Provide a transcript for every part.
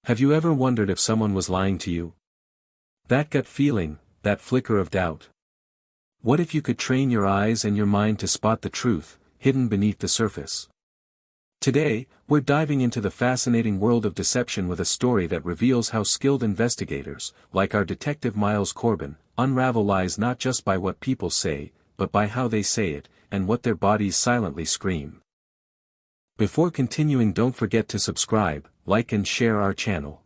Have you ever wondered if someone was lying to you? That gut feeling, that flicker of doubt. What if you could train your eyes and your mind to spot the truth, hidden beneath the surface? Today, we're diving into the fascinating world of deception with a story that reveals how skilled investigators, like our Detective Miles Corbin, unravel lies not just by what people say, but by how they say it, and what their bodies silently scream. Before continuing, don't forget to subscribe, like and share our channel.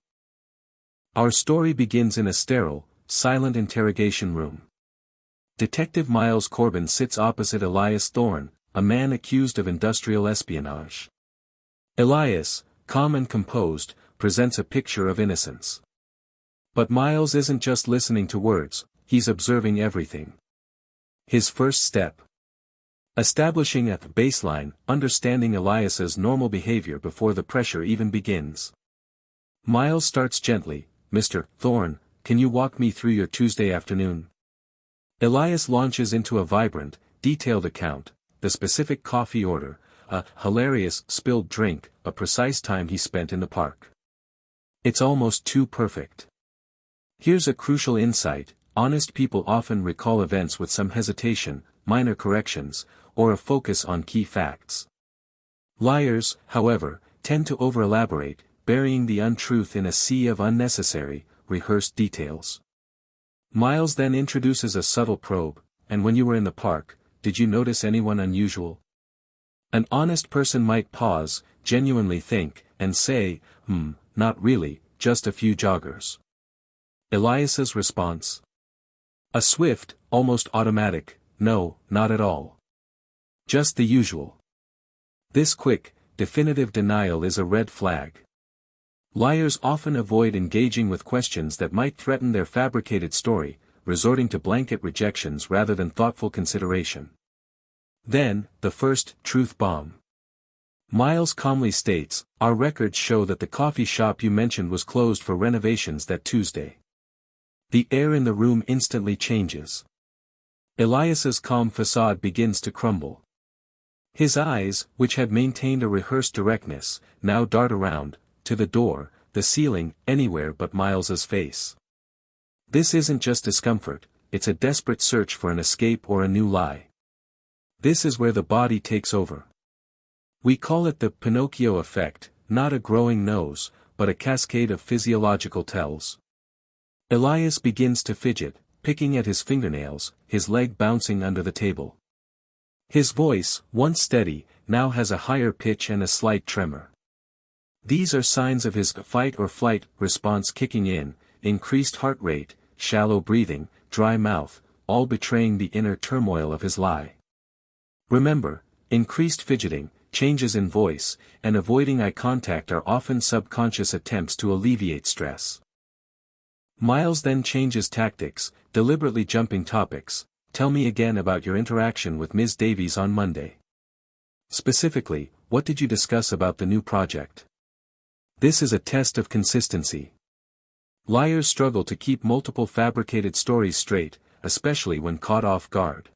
Our story begins in a sterile, silent interrogation room. Detective Miles Corbin sits opposite Elias Thorne, a man accused of industrial espionage. Elias, calm and composed, presents a picture of innocence. But Miles isn't just listening to words, he's observing everything. His first step: establishing a baseline, understanding Elias's normal behavior before the pressure even begins. Miles starts gently. "Mr. Thorne, can you walk me through your Tuesday afternoon?" Elias launches into a vibrant, detailed account: the specific coffee order, a hilarious spilled drink, a precise time he spent in the park. It's almost too perfect. Here's a crucial insight: honest people often recall events with some hesitation, minor corrections, or a focus on key facts. Liars, however, tend to over-elaborate, burying the untruth in a sea of unnecessary, rehearsed details. Miles then introduces a subtle probe: "And when you were in the park, did you notice anyone unusual?" An honest person might pause, genuinely think, and say, not really, just a few joggers." Elias's response: a swift, almost automatic, "No, not at all. Just the usual." This quick, definitive denial is a red flag. Liars often avoid engaging with questions that might threaten their fabricated story, resorting to blanket rejections rather than thoughtful consideration. Then, the first truth bomb. Miles calmly states, "Our records show that the coffee shop you mentioned was closed for renovations that Tuesday." The air in the room instantly changes. Elias's calm facade begins to crumble. His eyes, which had maintained a rehearsed directness, now dart around, to the door, the ceiling, anywhere but Miles's face. This isn't just discomfort, it's a desperate search for an escape or a new lie. This is where the body takes over. We call it the Pinocchio effect, not a growing nose, but a cascade of physiological tells. Elias begins to fidget, picking at his fingernails, his leg bouncing under the table. His voice, once steady, now has a higher pitch and a slight tremor. These are signs of his fight-or-flight response kicking in: increased heart rate, shallow breathing, dry mouth, all betraying the inner turmoil of his lie. Remember, increased fidgeting, changes in voice, and avoiding eye contact are often subconscious attempts to alleviate stress. Miles then changes tactics, deliberately jumping topics. "Tell me again about your interaction with Ms. Davies on Monday. Specifically, what did you discuss about the new project?" This is a test of consistency. Liars struggle to keep multiple fabricated stories straight, especially when caught off guard.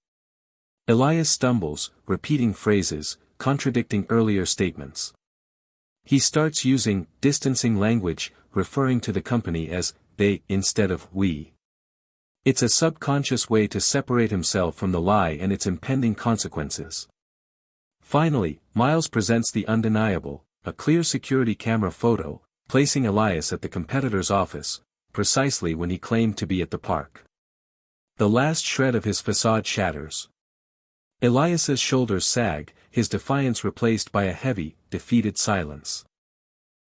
Elias stumbles, repeating phrases, contradicting earlier statements. He starts using distancing language, referring to the company as they instead of we. It's a subconscious way to separate himself from the lie and its impending consequences. Finally, Miles presents the undeniable: a clear security camera photo, placing Elias at the competitor's office, precisely when he claimed to be at the park. The last shred of his facade shatters. Elias's shoulders sag, his defiance replaced by a heavy, defeated silence.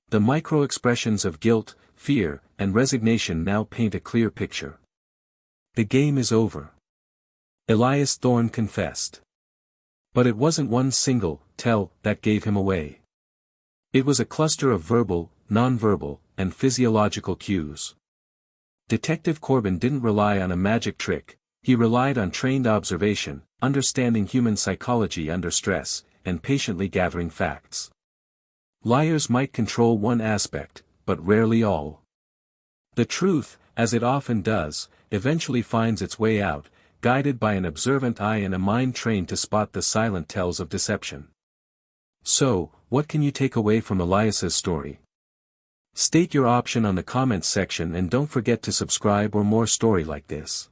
The micro-expressions of guilt, fear, and resignation now paint a clear picture. The game is over. Elias Thorne confessed. But it wasn't one single tell that gave him away. It was a cluster of verbal, nonverbal, and physiological cues. Detective Corbin didn't rely on a magic trick, he relied on trained observation, understanding human psychology under stress, and patiently gathering facts. Liars might control one aspect, but rarely all. The truth, as it often does, eventually finds its way out, guided by an observant eye and a mind trained to spot the silent tells of deception. So, what can you take away from Elias's story? State your option on the comments section and don't forget to subscribe for more story like this.